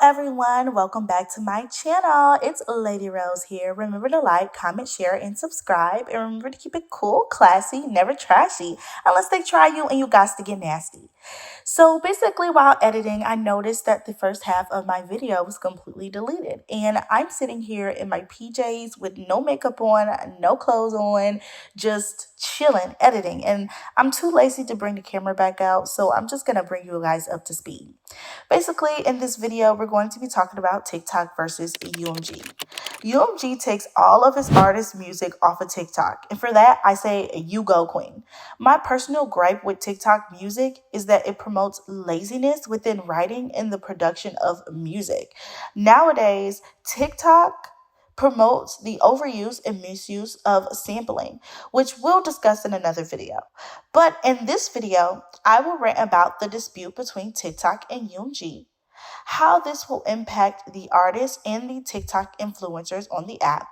everyone, welcome back to my channel. It's Lady Rose here. Remember to like, comment, share, and subscribe. And remember to keep it cool, classy, never trashy, unless they try you and you got to get nasty. So basically, while editing, I noticed that the first half of my video was completely deleted. And I'm sitting here in my PJs with no makeup on, no clothes on, just chilling, editing. And I'm too lazy to bring the camera back out, so I'm just going to bring you guys up to speed. Basically, in this video, we're going to be talking about TikTok versus UMG. UMG takes all of his artists' music off of TikTok. And for that, I say, you go, queen. My personal gripe with TikTok music is that it promotes laziness within writing and the production of music. Nowadays, TikTok promotes the overuse and misuse of sampling, which we'll discuss in another video. But in this video, I will rant about the dispute between TikTok and UMG, how this will impact the artists and the TikTok influencers on the app,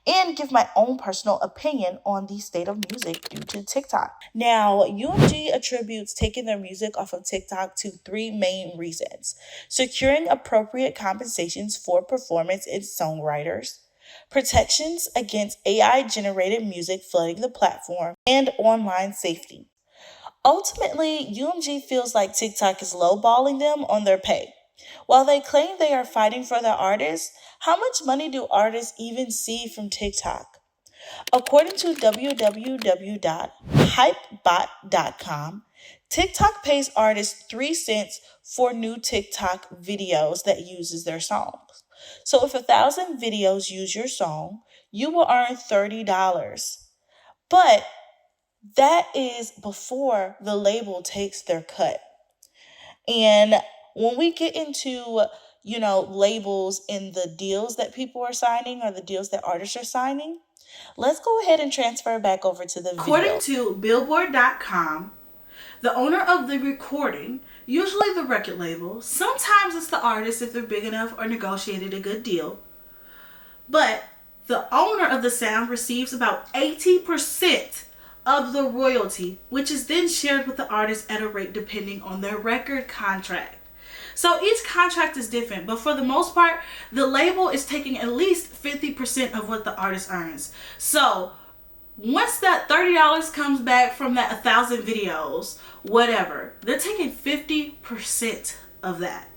and give my own personal opinion on the state of music due to TikTok. Now, UMG attributes taking their music off of TikTok to three main reasons: securing appropriate compensations for performance and songwriters, protections against AI-generated music flooding the platform, and online safety. Ultimately, UMG feels like TikTok is lowballing them on their pay. While they claim they are fighting for their artists, how much money do artists even see from TikTok? According to www.hypebot.com, TikTok pays artists 3 cents for new TikTok videos that uses their songs. So if 1,000 videos use your song, you will earn $30. But that is before the label takes their cut. And when we get into, labels and the deals that people are signing or the deals that artists are signing, let's go ahead and transfer back over to the video. According to Billboard.com, the owner of the recording, usually the record label, sometimes it's the artist if they're big enough or negotiated a good deal, but the owner of the sound receives about 80% of the royalty, which is then shared with the artist at a rate depending on their record contract. So each contract is different, but for the most part, the label is taking at least 50% of what the artist earns. So once that $30 comes back from that 1,000 videos, whatever, they're taking 50% of that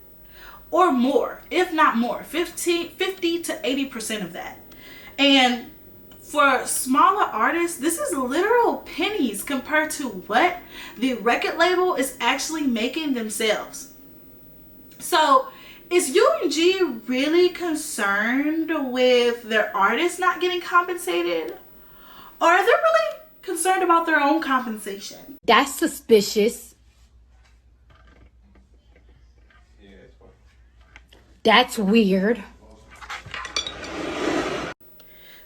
or more, if not more, 50 to 80% of that. And for smaller artists, this is literal pennies compared to what the record label is actually making themselves. So is UMG really concerned with their artists not getting compensated? Or are they really concerned about their own compensation? That's suspicious. That's weird.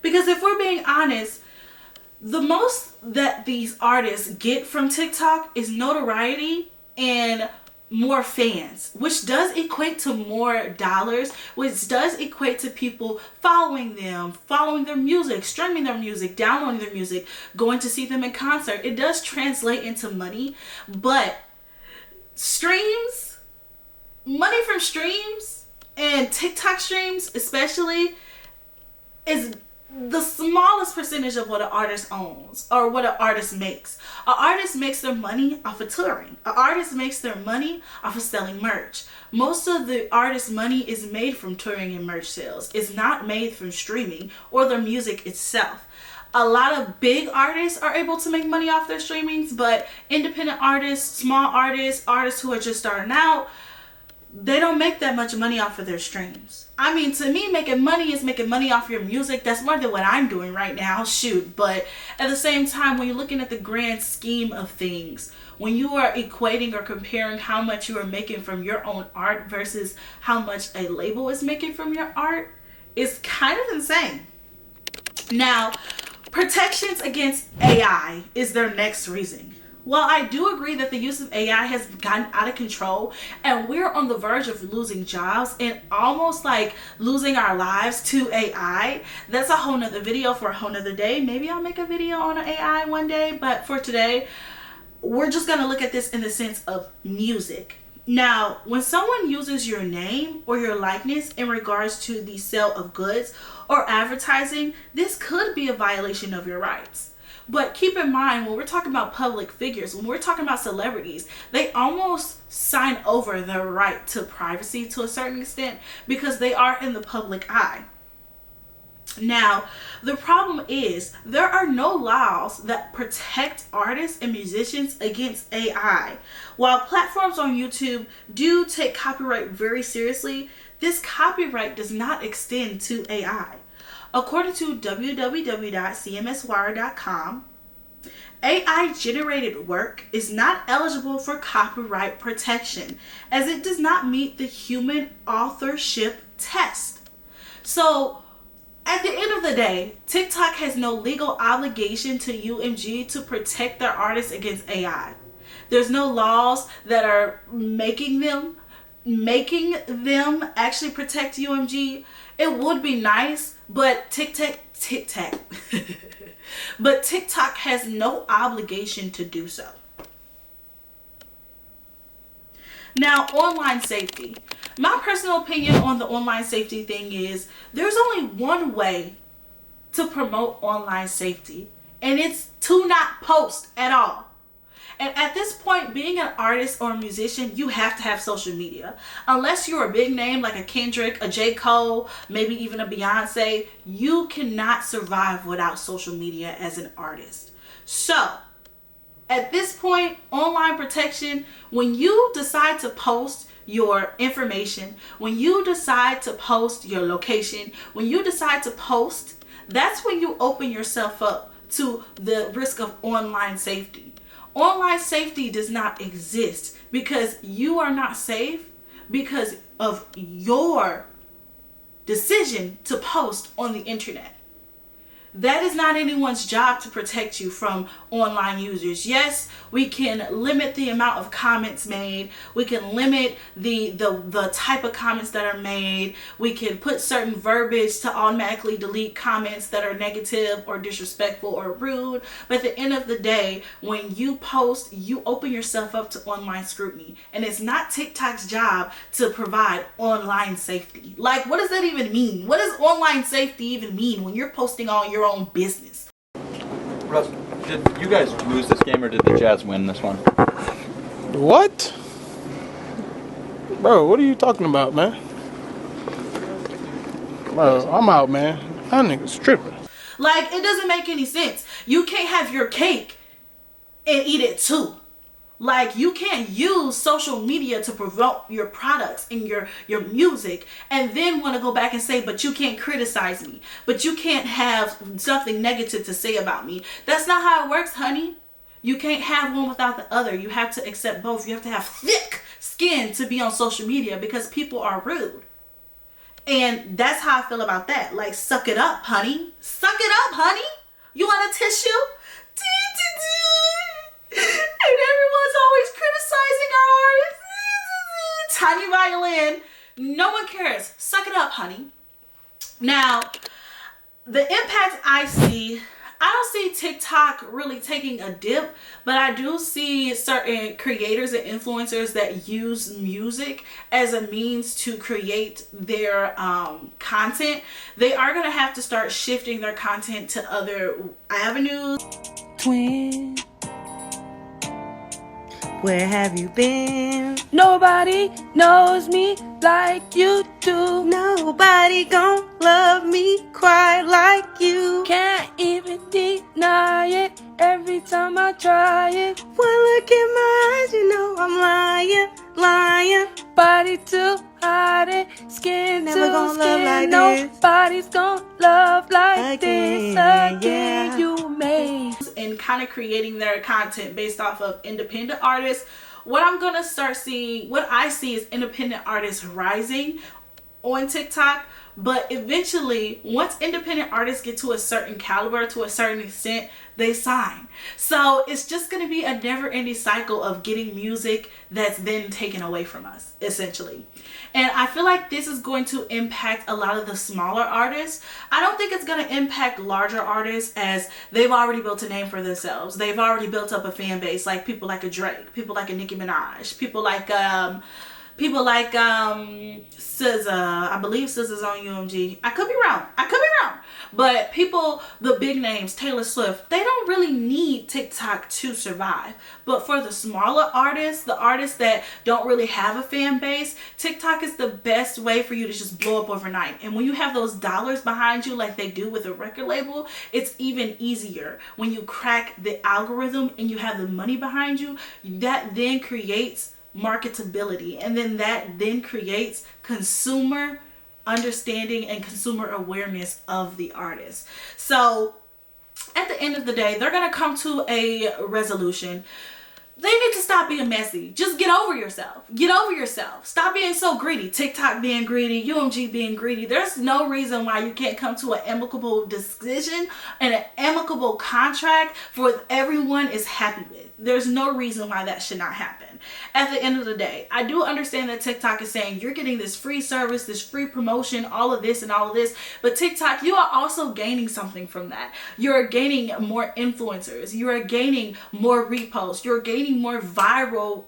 Because if we're being honest, the most that these artists get from TikTok is notoriety and more fans, which does equate to more dollars, which does equate to people following them, following their music, streaming their music, downloading their music, going to see them in concert. It does translate into money, but money from streams and TikTok streams especially is the smallest percentage of what an artist owns or what an artist makes. An artist makes their money off of touring. An artist makes their money off of selling merch. Most of the artist's money is made from touring and merch sales. It's not made from streaming or the music itself. A lot of big artists are able to make money off their streamings, but independent artists, small artists, artists who are just starting out, they don't make that much money off of their streams. I mean, to me, making money is making money off your music. That's more than what I'm doing right now, shoot. But at the same time, when you're looking at the grand scheme of things, when you are equating or comparing how much you are making from your own art versus how much a label is making from your art, it's kind of insane. Now, protections against AI is their next reason. While I do agree that the use of AI has gotten out of control and we're on the verge of losing jobs and almost like losing our lives to AI, that's a whole nother video for a whole nother day. Maybe I'll make a video on AI one day, but for today, we're just going to look at this in the sense of music. Now, when someone uses your name or your likeness in regards to the sale of goods or advertising, this could be a violation of your rights. But keep in mind, when we're talking about public figures, when we're talking about celebrities, they almost sign over their right to privacy to a certain extent because they are in the public eye. Now, the problem is there are no laws that protect artists and musicians against AI. While platforms on YouTube do take copyright very seriously, this copyright does not extend to AI. According to www.cmswire.com, AI generated work is not eligible for copyright protection as it does not meet the human authorship test. So, at the end of the day, TikTok has no legal obligation to UMG to protect their artists against AI. There's no laws that are making them actually protect UMG. It would be nice, but but TikTok has no obligation to do so. Now, online safety. My personal opinion on the online safety thing is there's only one way to promote online safety, and it's to not post at all. And at this point, being an artist or a musician, you have to have social media. Unless you're a big name like a Kendrick, a J. Cole, maybe even a Beyonce, you cannot survive without social media as an artist. So, at this point, online protection, when you decide to post your information, when you decide to post your location, when you decide to post, that's when you open yourself up to the risk of online safety. Online safety does not exist because you are not safe because of your decision to post on the internet. That is not anyone's job to protect you from online users. Yes, we can limit the amount of comments made. We can limit the type of comments that are made. We can put certain verbiage to automatically delete comments that are negative or disrespectful or rude. But at the end of the day, when you post, you open yourself up to online scrutiny. And it's not TikTok's job to provide online safety. Like, what does that even mean? What does online safety even mean when you're posting on your own business? Russ, did you guys lose this game or did the Jazz win this one? What? Bro, what are you talking about, man? Bro, I'm out, man. That nigga's tripping. Like, it doesn't make any sense. You can't have your cake and eat it too. Like, you can't use social media to promote your products and your music and then want to go back and say, but you can't criticize me. But you can't have something negative to say about me. That's not how it works, honey. You can't have one without the other. You have to accept both. You have to have thick skin to be on social media because people are rude. And that's how I feel about that. Like, suck it up, honey. Suck it up, honey. You want a tissue? And everyone's always criticizing our artists. Tiny violin. No one cares. Suck it up, honey. Now, the impact I see, I don't see TikTok really taking a dip, but I do see certain creators and influencers that use music as a means to create their content. They are going to have to start shifting their content to other avenues. Twin, where have you been? Nobody knows me like you do. Nobody gon' love me quite like you. Can't even deny it every time I try it. One look in my eyes, you know I'm lying. Body to hide it, skin Never to gonna love skin. like this. Nobody's gonna love like this Again, again. yeah. You made. And kind of creating their content based off of independent artists. What I'm gonna start seeing, what I see is independent artists rising on TikTok, but eventually once independent artists get to a certain caliber, to a certain extent, they sign. So it's just going to be a never-ending cycle of getting music that's been taken away from us, essentially. And I feel like this is going to impact a lot of the smaller artists. I don't think it's going to impact larger artists, as they've already built a name for themselves. They've already built up a fan base, like people like a Drake, people like a Nicki Minaj, people like SZA. I believe SZA's on UMG. I could be wrong. But people, the big names, Taylor Swift, they don't really need TikTok to survive. But for the smaller artists, the artists that don't really have a fan base, TikTok is the best way for you to just blow up overnight. And when you have those dollars behind you like they do with a record label, it's even easier. When you crack the algorithm and you have the money behind you, that then creates marketability, and then that then creates consumer understanding and consumer awareness of the artist. So at the end of the day, they're going to come to a resolution. They need to stop being messy. Just get over yourself. Get over yourself. Stop being so greedy. TikTok being greedy, UMG being greedy. There's no reason why you can't come to an amicable decision and an amicable contract for what everyone is happy with. There's no reason why that should not happen. At the end of the day, I do understand that TikTok is saying you're getting this free service, this free promotion, all of this and all of this, but TikTok, you are also gaining something from that. You're gaining more influencers. You are gaining more reposts. You're gaining more viral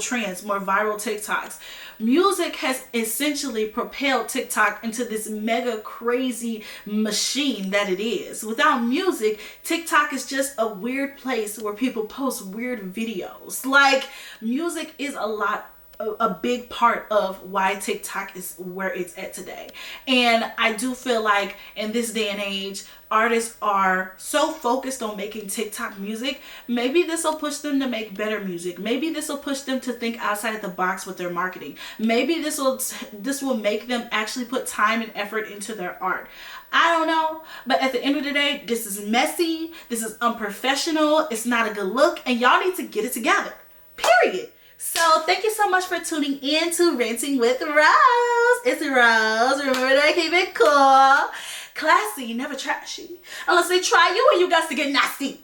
trends, more viral TikToks. Music has essentially propelled TikTok into this mega crazy machine that it is. Without music, TikTok is just a weird place where people post weird videos. Like, music is a big part of why TikTok is where it's at today. And I do feel like in this day and age, artists are so focused on making TikTok music. Maybe this will push them to make better music. Maybe this will push them to think outside the box with their marketing. Maybe this will make them actually put time and effort into their art. I don't know, but at the end of the day, this is messy, this is unprofessional, it's not a good look, and y'all need to get it together, period. So thank you so much for tuning in to Ranting with Rose. It's Rose. Remember to keep it cool, classy, never trashy. Unless they try you and you got to get nasty.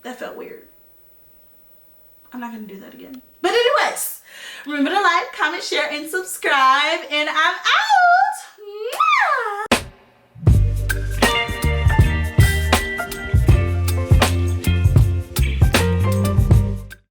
That felt weird. I'm not going to do that again. But anyways, remember to like, comment, share, and subscribe. And I'm out.